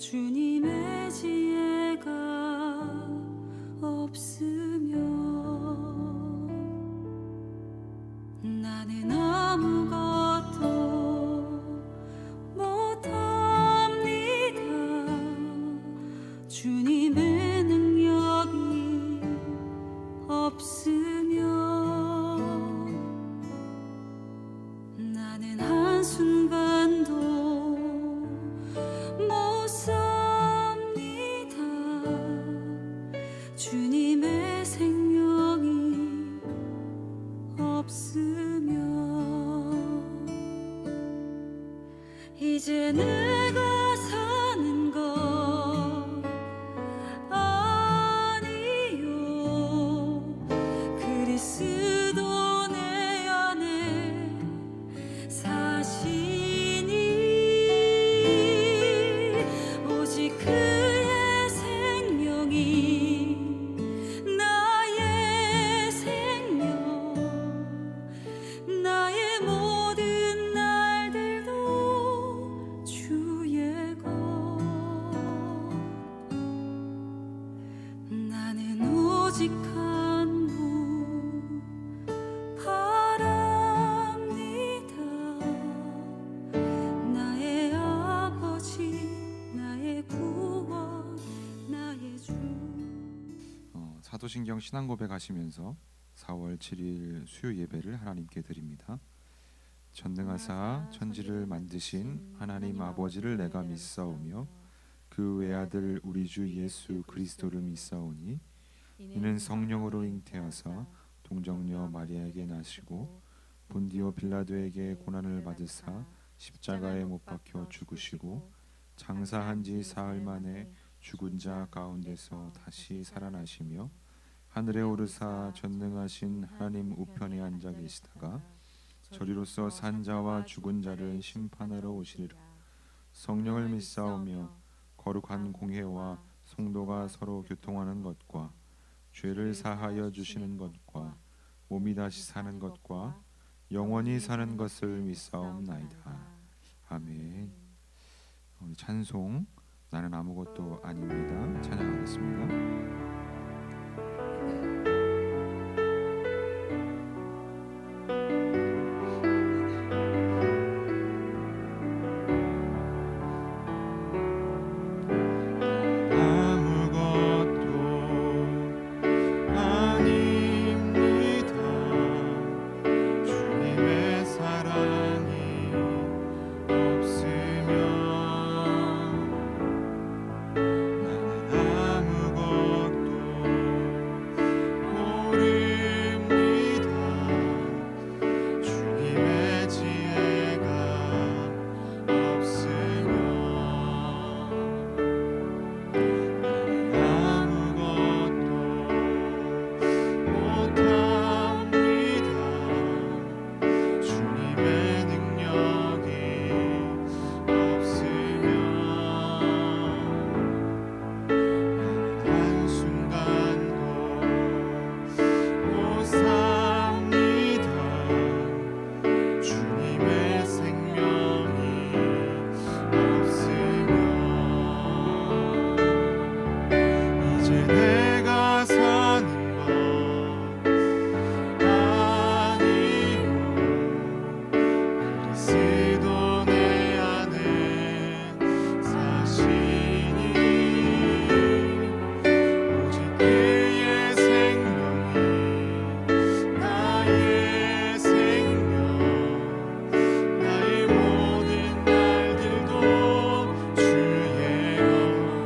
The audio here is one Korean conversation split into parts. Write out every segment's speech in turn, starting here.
주님의 지혜가 없으면 나는 아무것도 못합니다. 주님의 능력이 없으면 나는 한순간도 못 삽니다. 주님의 생명이 없으면 이제 내가 사는 것 아니요 그리스도 내 안에 사시니 오직 그의 생명이 나의 생명 나의 모든 날들도 주의 것 나는 오직 한 분 바랍니다. 나의 아버지 나의 구원 나의 주. 사도신경 신앙고백 하시면서 4월 7일 수요 예배를 하나님께 드립니다. 전능하사 천지를 만드신 하나님 아버지를 내가 믿사오며 그 외아들 우리 주 예수 그리스도를 믿사오니 이는 성령으로 잉태하사 동정녀 마리아에게 나시고 본디오 빌라도에게 고난을 받으사 십자가에 못 박혀 죽으시고 장사한 지 사흘 만에 죽은 자 가운데서 다시 살아나시며 하늘에 오르사 전능하신 하나님 우편에 앉아 계시다가 저리로서 산 자와 죽은 자를 심판하러 오시리라. 성령을 믿사오며 거룩한 공회와 성도가 서로 교통하는 것과 죄를 사하여 주시는 것과 몸이 다시 사는 것과 영원히 사는 것을 믿사옵나이다. 아멘. 우리 찬송 나는 아무것도 아닙니다. 찬양하겠습니다.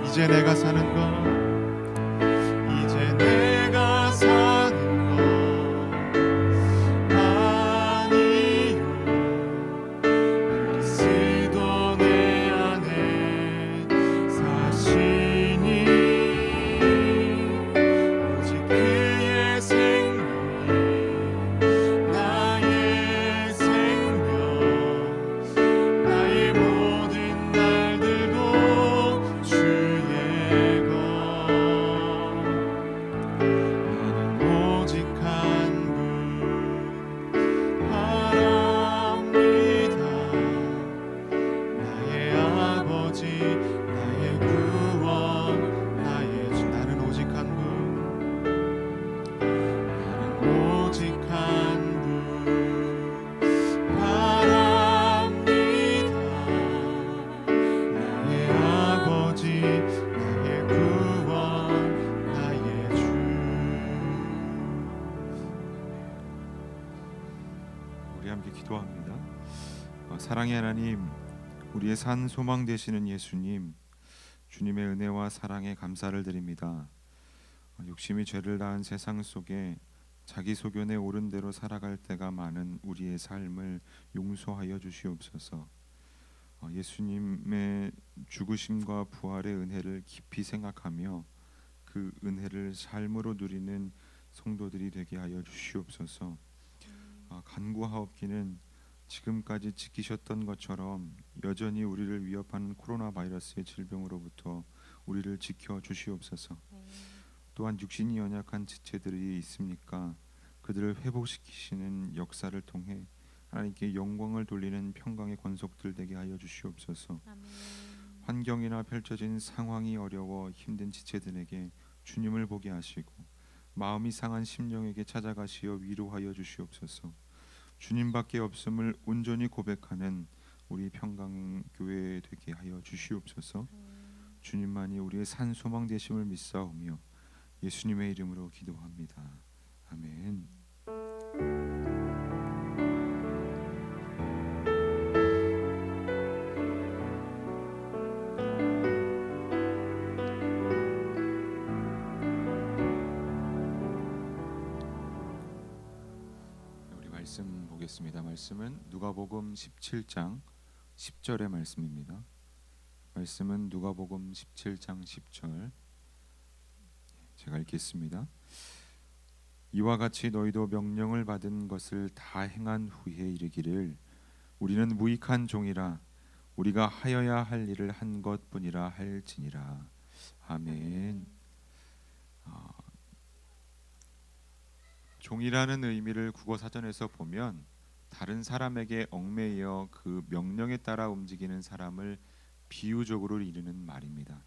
이제 내가 사는 것 이제 내가 사는 것 아니요 그리스도 내 안에 사시니 오직 그의 생명이 나의 생명 나의 모든 날들도 주의 것 사랑의 하나님, 우리의 산 소망 되시는 예수님, 주님의 은혜와 사랑에 감사를 드립니다. 욕심이 죄를 낳은 세상 속에 자기 소견에 옳은 대로 살아갈 때가 많은 우리의 삶을 용서하여 주시옵소서. 예수님의 죽으심과 부활의 은혜를 깊이 생각하며 그 은혜를 삶으로 누리는 성도들이 되게 하여 주시옵소서. 간구하옵기는 지금까지 지키셨던 것처럼 여전히 우리를 위협하는 코로나 바이러스의 질병으로부터 우리를 지켜 주시옵소서. 또한 육신이 연약한 지체들이 있습니까? 그들을 회복시키시는 역사를 통해 하나님께 영광을 돌리는 평강의 권속들 되게 하여 주시옵소서. 환경이나 펼쳐진 상황이 어려워 힘든 지체들에게 주님을 보게 하시고 마음이 상한 심령에게 찾아가시어 위로하여 주시옵소서. 주님밖에 없음을 온전히 고백하는 우리 평강교회 되게 하여 주시옵소서. 주님만이 우리의 산 소망 되심을 믿사오며 예수님의 이름으로 기도합니다. 아멘. 우리 말씀 보겠습니다. 말씀은 누가복음 17장 10절의 말씀입니다. 말씀은 누가복음 17장 10절. 제가 읽겠습니다. 이와 같이 너희도 명령을 받은 것을 다 행한 후에 이르기를 우리는 무익한 종이라 우리가 하여야 할 일을 한 것뿐이라 할지니라. 아멘. 종이라는 의미를 국어 사전에서 보면 다른 사람에게 얽매여 그 명령에 따라 움직이는 사람을 비유적으로 이르는 말입니다.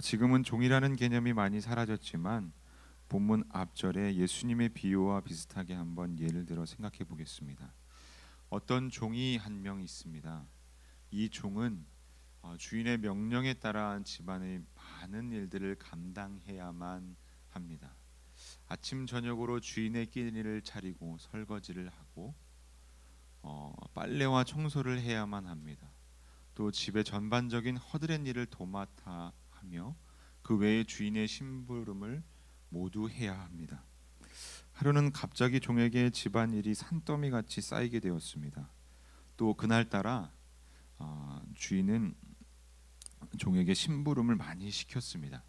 지금은 종이라는 개념이 많이 사라졌지만 본문 앞절에 예수님의 비유와 비슷하게 한번 예를 들어 생각해 보겠습니다. 어떤 종이 한 명 있습니다. 이 종은 주인의 명령에 따라 집안의 많은 일들을 감당해야만 합니다. 아침 저녁으로 주인의 끼니를 차리고 설거지를 하고 빨래와 청소를 해야만 합니다. 또 집의 전반적인 허드렛 일을 도맡아 하며 그 외에 주인의 심부름을 모두 해야 합니다. 하루는 갑자기 종에게 집안일이 산더미 같이 쌓이게 되었습니다. 또 그날따라 주인은 종에게 심부름을 많이 시켰습니다.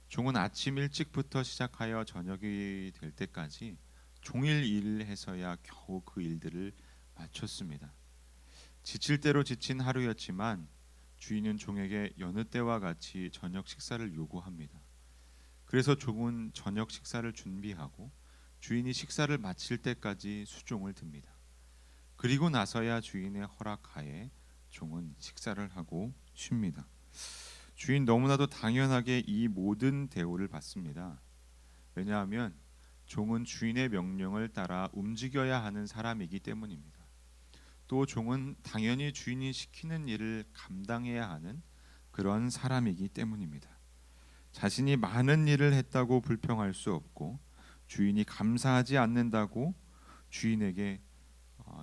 종은 아침 일찍부터 시작하여 저녁이 될 때까지 종일 일을 해서야 겨우 그 일들을 마쳤습니다. 지칠 대로 지친 하루였지만 주인은 종에게 여느 때와 같이 저녁 식사를 요구합니다. 그래서 종은 저녁 식사를 준비하고 주인이 식사를 마칠 때까지 수종을 듭니다. 그리고 나서야 주인의 허락하에 종은 식사를 하고 쉽니다. 주인 너무나도 당연하게 이 모든 대우를 받습니다. 왜냐하면 종은 주인의 명령을 따라 움직여야 하는 사람이기 때문입니다. 또 종은 당연히 주인이 시키는 일을 감당해야 하는 그런 사람이기 때문입니다. 자신이 많은 일을 했다고 불평할 수 없고 주인이 감사하지 않는다고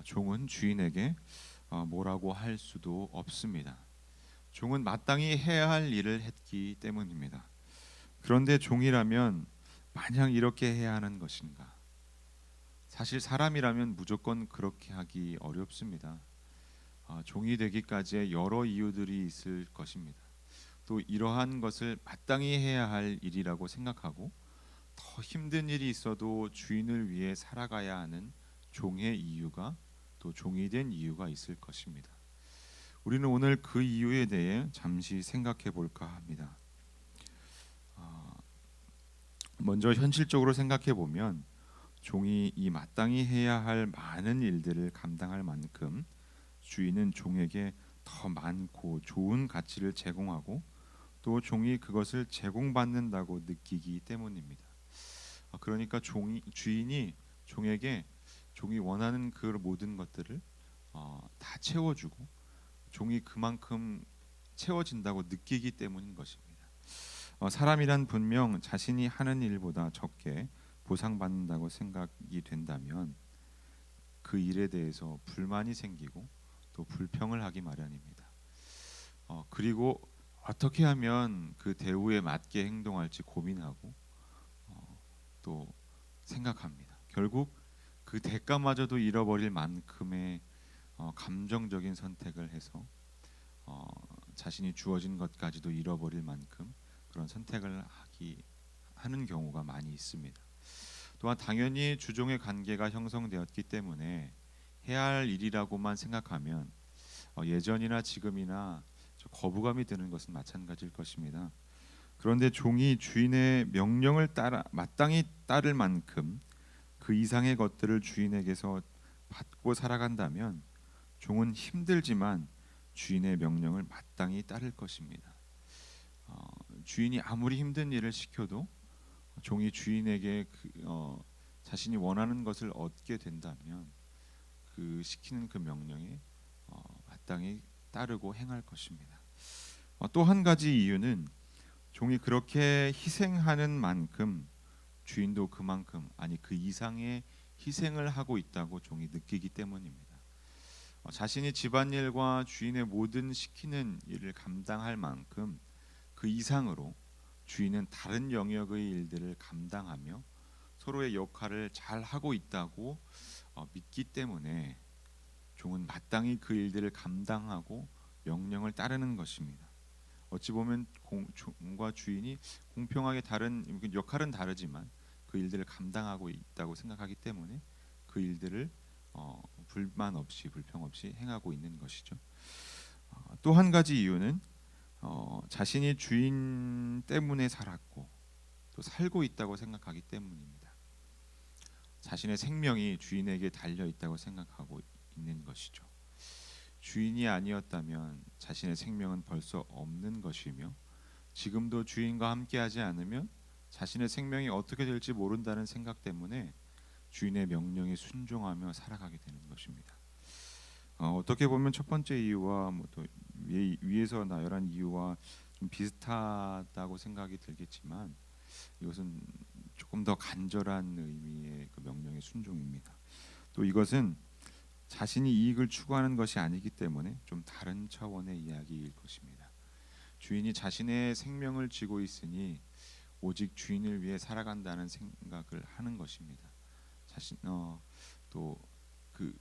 종은 주인에게 뭐라고 할 수도 없습니다. 종은 마땅히 해야 할 일을 했기 때문입니다. 그런데 종이라면 마냥 이렇게 해야 하는 것인가? 사실 사람이라면 무조건 그렇게 하기 어렵습니다. 종이 되기까지의 여러 이유들이 있을 것입니다. 또 이러한 것을 마땅히 해야 할 일이라고 생각하고 더 힘든 일이 있어도 주인을 위해 살아가야 하는 종의 이유가 또 종이 된 이유가 있을 것입니다. 우리는 오늘 그 이유에 대해 잠시 생각해 볼까 합니다. 먼저 현실적으로 생각해 보면 종이 이 마땅히 해야 할 많은 일들을 감당할 만큼 주인은 종에게 더 많고 좋은 가치를 제공하고 또 종이 그것을 제공받는다고 느끼기 때문입니다. 그러니까 주인이 종에게 종이 원하는 그 모든 것들을 다 채워주고 종이 그만큼 채워진다고 느끼기 때문인 것입니다. 사람이란 분명 자신이 하는 일보다 적게 보상받는다고 생각이 된다면 그 일에 대해서 불만이 생기고 또 불평을 하기 마련입니다. 그리고 어떻게 하면 그 대우에 맞게 행동할지 고민하고 또 생각합니다. 결국 그 대가마저도 잃어버릴 만큼의 감정적인 선택을 해서 자신이 주어진 것까지도 잃어버릴 만큼 그런 선택을 하는 경우가 많이 있습니다. 또한 당연히 주종의 관계가 형성되었기 때문에 해야 할 일이라고만 생각하면 예전이나 지금이나 거부감이 드는 것은 마찬가지일 것입니다. 그런데 종이 주인의 명령을 마땅히 따를 만큼 그 이상의 것들을 주인에게서 받고 살아간다면 종은 힘들지만 주인의 명령을 마땅히 따를 것입니다. 주인이 아무리 힘든 일을 시켜도 종이 주인에게 자신이 원하는 것을 얻게 된다면 그 시키는 그 명령에 마땅히 따르고 행할 것입니다. 또 한 가지 이유는 종이 그렇게 희생하는 만큼 주인도 그만큼 아니 그 이상의 희생을 하고 있다고 종이 느끼기 때문입니다. 자신이 집안일과 주인의 모든 시키는 일을 감당할 만큼 그 이상으로 주인은 다른 영역의 일들을 감당하며 서로의 역할을 잘 하고 있다고 믿기 때문에 종은 마땅히 그 일들을 감당하고 명령을 따르는 것입니다. 어찌 보면 종과 주인이 공평하게 다른 역할은 다르지만 그 일들을 감당하고 있다고 생각하기 때문에 그 일들을 불만 없이 불평 없이 행하고 있는 것이죠. 또 한 가지 이유는 자신이 주인 때문에 살았고 또 살고 있다고 생각하기 때문입니다. 자신의 생명이 주인에게 달려 있다고 생각하고 있는 것이죠. 주인이 아니었다면 자신의 생명은 벌써 없는 것이며 지금도 주인과 함께하지 않으면 자신의 생명이 어떻게 될지 모른다는 생각 때문에 주인의 명령에 순종하며 살아가게 되는 것입니다. 어떻게 보면 첫 번째 이유와 또 위에서 나열한 이유와 좀 비슷하다고 생각이 들겠지만 이것은 조금 더 간절한 의미의 그 명령의 순종입니다. 또 이것은 자신이 이익을 추구하는 것이 아니기 때문에 좀 다른 차원의 이야기일 것입니다. 주인이 자신의 생명을 쥐고 있으니 오직 주인을 위해 살아간다는 생각을 하는 것입니다. 또 그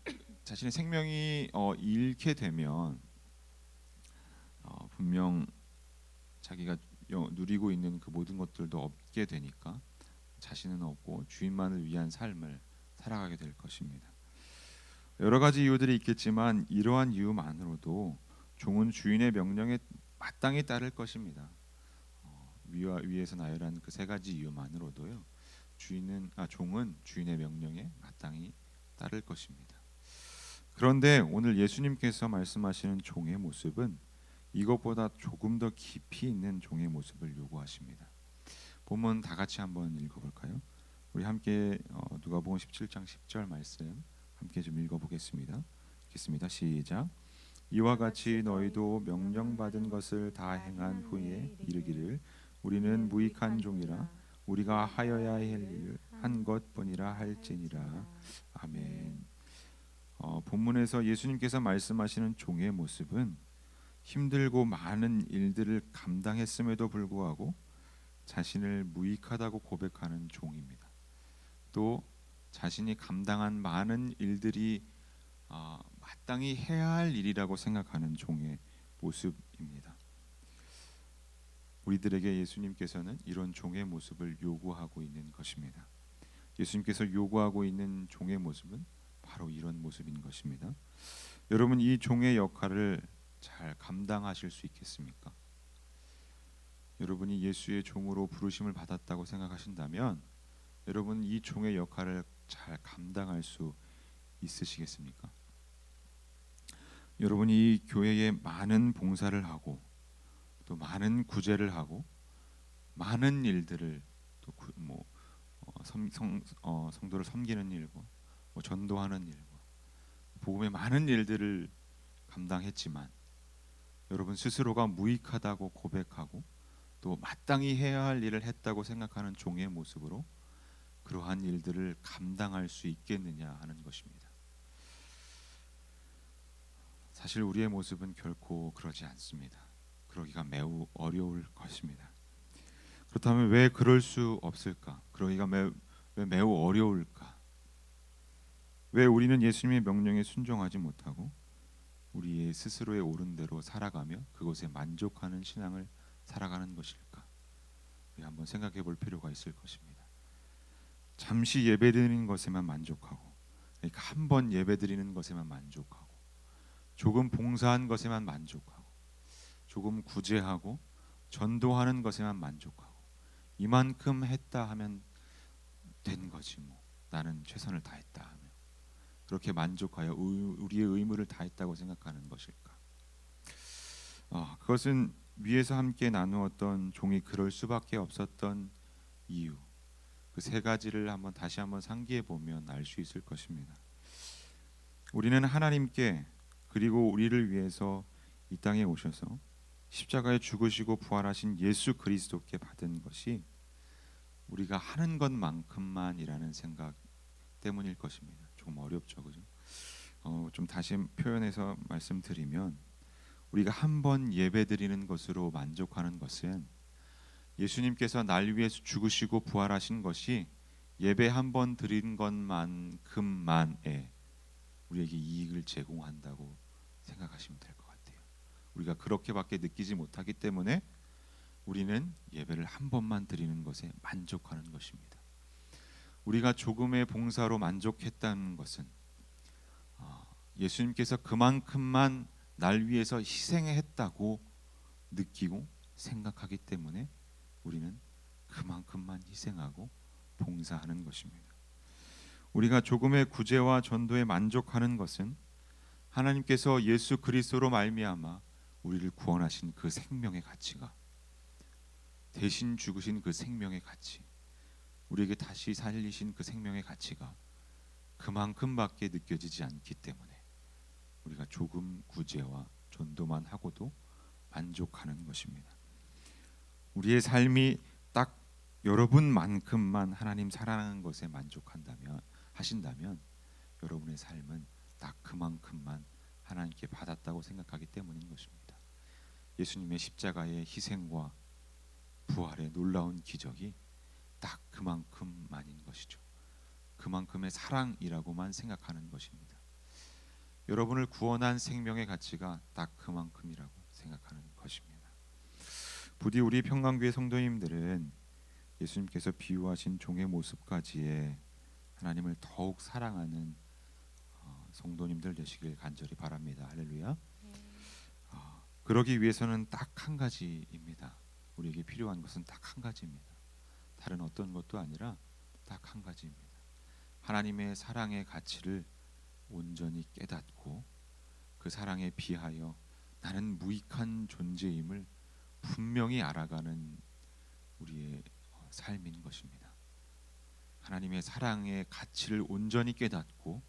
자신의 생명이 잃게 되면 분명 자기가 누리고 있는 그 모든 것들도 없게 되니까 자신은 없고 주인만을 위한 삶을 살아가게 될 것입니다. 여러 가지 이유들이 있겠지만 이러한 이유만으로도 종은 주인의 명령에 마땅히 따를 것입니다. 위에서 나열한 그 세 가지 이유만으로도요. 종은 주인의 명령에 마땅히 따를 것입니다. 그런데 오늘 예수님께서 말씀하시는 종의 모습은 이것보다 조금 더 깊이 있는 종의 모습을 요구하십니다. 본문 다 같이 한번 읽어볼까요? 우리 함께 누가복음 17장 10절 말씀 함께 좀 읽어보겠습니다. 읽겠습니다. 시작. 이와 같이 너희도 명령받은 것을 다 행한 후에 이르기를 우리는 무익한 종이라 우리가 하여야 할 일 한 것뿐이라 할지니라. 아멘. 본문에서 예수님께서 말씀하시는 종의 모습은 힘들고 많은 일들을 감당했음에도 불구하고 자신을 무익하다고 고백하는 종입니다. 또 자신이 감당한 많은 일들이 마땅히 해야 할 일이라고 생각하는 종의 모습입니다. 우리들에게 예수님께서는 이런 종의 모습을 요구하고 있는 것입니다. 예수님께서 요구하고 있는 종의 모습은 바로 이런 모습인 것입니다. 여러분 이 종의 역할을 잘 감당하실 수 있겠습니까? 여러분이 예수의 종으로 부르심을 받았다고 생각하신다면 여러분 이 종의 역할을 잘 감당할 수 있으시겠습니까? 여러분이 이 교회에 많은 봉사를 하고 또 많은 구제를 하고 많은 일들을 또 성도를 섬기는 일과 전도하는 일과 복음의 많은 일들을 감당했지만 여러분 스스로가 무익하다고 고백하고 또 마땅히 해야 할 일을 했다고 생각하는 종의 모습으로 그러한 일들을 감당할 수 있겠느냐 하는 것입니다. 사실 우리의 모습은 결코 그러지 않습니다. 그러기가 매우 어려울 것입니다. 그렇다면 왜 그럴 수 없을까? 그러기가 왜 매우 어려울까? 왜 우리는 예수님의 명령에 순종하지 못하고 우리의 스스로의 옳은 대로 살아가며 그것에 만족하는 신앙을 살아가는 것일까? 우리 한번 생각해 볼 필요가 있을 것입니다. 잠시 예배드리는 것에만 만족하고, 그러니까 한 번 예배드리는 것에만 만족하고, 조금 봉사한 것에만 만족하고, 조금 구제하고 전도하는 것에만 만족하고, 이만큼 했다 하면 된 거지 뭐, 나는 최선을 다했다 하며 그렇게 만족하여 우리의 의무를 다했다고 생각하는 것일까? 그것은 위에서 함께 나누었던 종이 그럴 수밖에 없었던 이유, 그 세 가지를 다시 한번 상기해 보면 알 수 있을 것입니다. 우리는 하나님께 그리고 우리를 위해서 이 땅에 오셔서 십자가에 죽으시고 부활하신 예수 그리스도께 받은 것이 우리가 하는 것만큼만이라는 생각 때문일 것입니다. 조금 어렵죠, 그죠? 좀 다시 표현해서 말씀드리면, 우리가 한 번 예배드리는 것으로 만족하는 것은 예수님께서 날 위해서 죽으시고 부활하신 것이 예배 한 번 드린 것만큼만에 우리에게 이익을 제공한다고 생각하시면 될 것 같아요. 우리가 그렇게밖에 느끼지 못하기 때문에 우리는 예배를 한 번만 드리는 것에 만족하는 것입니다. 우리가 조금의 봉사로 만족했다는 것은 예수님께서 그만큼만 날 위해서 희생했다고 느끼고 생각하기 때문에 우리는 그만큼만 희생하고 봉사하는 것입니다. 우리가 조금의 구제와 전도에 만족하는 것은 하나님께서 예수 그리스도로 말미암아 우리를 구원하신 그 생명의 가치가, 대신 죽으신 그 생명의 가치, 우리에게 다시 살리신 그 생명의 가치가 그만큼밖에 느껴지지 않기 때문에 우리가 조금 구제와 전도만 하고도 만족하는 것입니다. 우리의 삶이 딱 여러분만큼만 하나님 사랑하는 것에 하신다면 여러분의 삶은 딱 그만큼만 하나님께 받았다고 생각하기 때문인 것입니다. 예수님의 십자가의 희생과 부활의 놀라운 기적이 딱 그만큼만인 것이죠. 그만큼의 사랑이라고만 생각하는 것입니다. 여러분을 구원한 생명의 가치가 딱 그만큼이라고 생각하는 것입니다. 부디 우리 평강교회 성도님들은 예수님께서 비유하신 종의 모습까지의 하나님을 더욱 사랑하는 성도님들 되시길 간절히 바랍니다. 할렐루야. 그러기 위해서는 딱 한 가지입니다. 우리에게 필요한 것은 딱 한 가지입니다. 다른 어떤 것도 아니라 딱 한 가지입니다. 하나님의 사랑의 가치를 온전히 깨닫고 그 사랑에 비하여 나는 무익한 존재임을 분명히 알아가는 우리의 삶인 것입니다. 하나님의 사랑의 가치를 온전히 깨닫고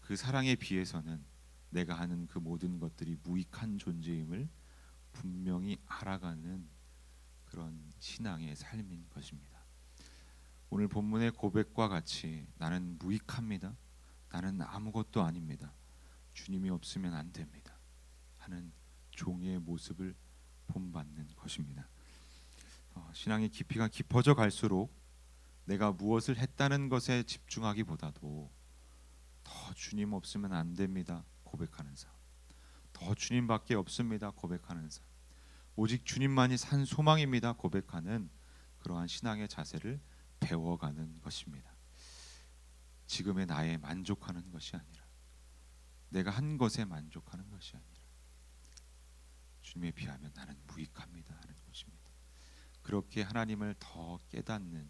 그 사랑에 비해서는 내가 하는 그 모든 것들이 무익한 존재임을 분명히 알아가는 그런 신앙의 삶인 것입니다. 오늘 본문의 고백과 같이 나는 무익합니다. 나는 아무것도 아닙니다. 주님이 없으면 안 됩니다. 하는 종의 모습을 본받는 것입니다. 신앙의 깊이가 깊어져 갈수록 내가 무엇을 했다는 것에 집중하기보다도 더 주님 없으면 안 됩니다. 고백하는 삶. 더 주님밖에 없습니다. 고백하는 삶. 오직 주님만이 산 소망입니다. 고백하는 그러한 신앙의 자세를 배워가는 것입니다. 지금의 나에 만족하는 것이 아니라 내가 한 것에 만족하는 것이 아니라 주님에 비하면 나는 무익합니다 하는 것입니다. 그렇게 하나님을 더 깨닫는,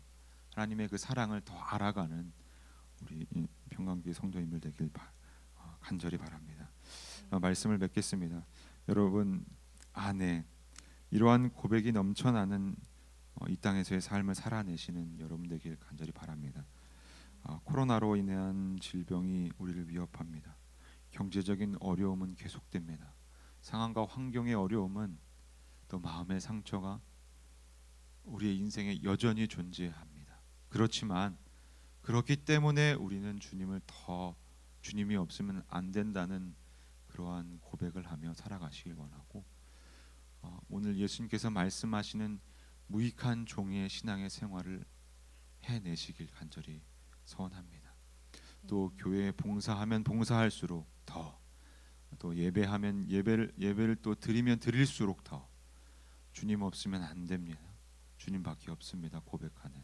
하나님의 그 사랑을 더 알아가는 우리 평강교회 성도님들 되길 간절히 바랍니다. 말씀을 맺겠습니다. 여러분 안에 이러한 고백이 넘쳐나는 이 땅에서의 삶을 살아내시는 여러분 되길 간절히 바랍니다. 코로나로 인한 질병이 우리를 위협합니다. 경제적인 어려움은 계속됩니다. 상황과 환경의 어려움은, 또 마음의 상처가 우리의 인생에 여전히 존재합니다. 그렇지만 그렇기 때문에 우리는 주님이 없으면 안 된다는 그러한 고백을 하며 살아가시길 원하고 오늘 예수님께서 말씀하시는 무익한 종의 신앙의 생활을 해내시길 간절히 소원합니다. 또 교회에 봉사하면 봉사할수록 더, 또 예배하면 예배를 또 드리면 드릴수록 더 주님 없으면 안 됩니다. 주님밖에 없습니다. 고백하는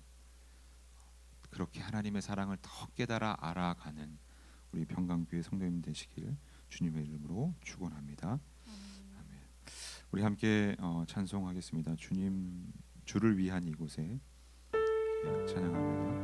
그렇게 하나님의 사랑을 더 깨달아 알아가는 우리 평강교회 성도님 되시길 주님의 이름으로 축원합니다. 아멘. 우리 함께 찬송하겠습니다. 주님 주를 위한 이곳에 찬양합니다.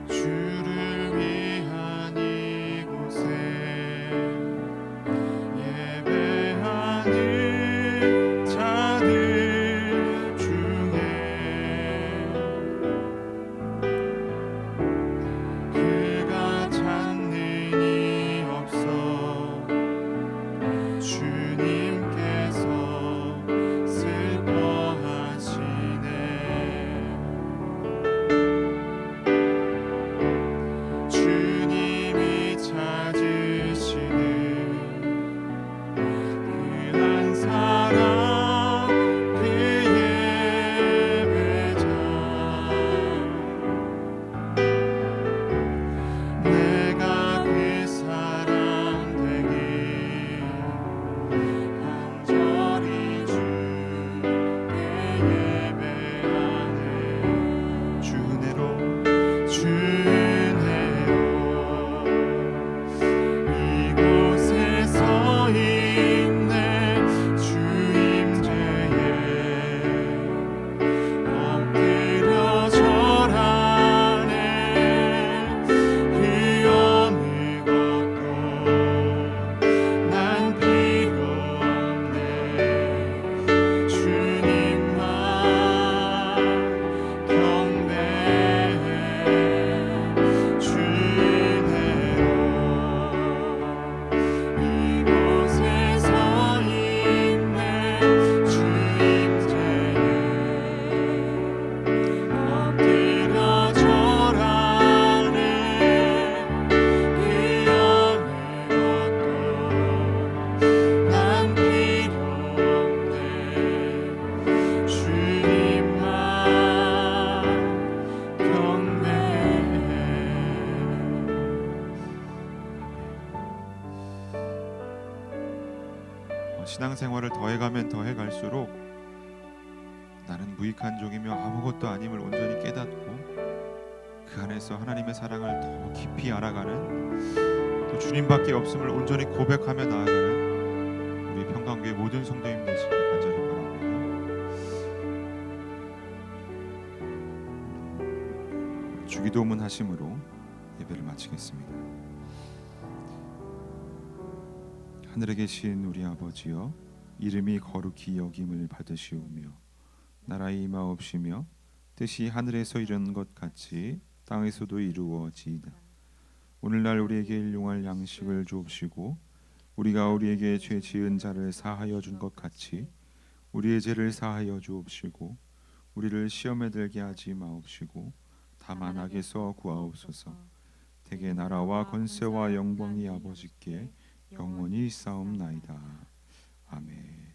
주를 위한 이곳에 예배하는 자들 중에 그가 찾는 이 없어 주님께서 슬퍼하시네. 주님이 찾으시는 그 한 사람 그 예배자 내가 그 사람 되길 간절히 주께 예배하네. 주 은혜로 이곳에 서 있네. 주 임재에 엎드려 절하네. 그 어느 것도 난 필요 없네. 주님만 경배해. 주 은혜로 이곳에 서 있네. 주 임재에 엎드려 절하네. 그 어느 것도 난 필요 없네. 주님만 경배해. 신앙생활을 더해가면 더해갈수록 나는 무익한 종이며 아무것도 아님을 온전히 깨닫고 그 안에서 하나님의 사랑을 더 깊이 알아가는, 또 주님밖에 없음을 온전히 고백하며 나아가는 우리 평강교회 모든 성도님 되시길 간절히 바랍니다. 주기도문 하심으로 예배를 마치겠습니다. 하늘에 계신 우리 아버지여, 이름이 거룩히 여김을 받으시오며 나라의 임하옵시며 뜻이 하늘에서 이룬 것 같이 땅에서도 이루어지이다. 오늘날 우리에게 일용할 양식을 주옵시고 우리가 우리에게 죄 지은 자를 사하여 준 것 같이 우리의 죄를 사하여 주옵시고 우리를 시험에 들게 하지 마옵시고 다만 악에서 구하옵소서. 대개 나라와 권세와 영광이 아버지께 영원히 싸움나이다. 아멘.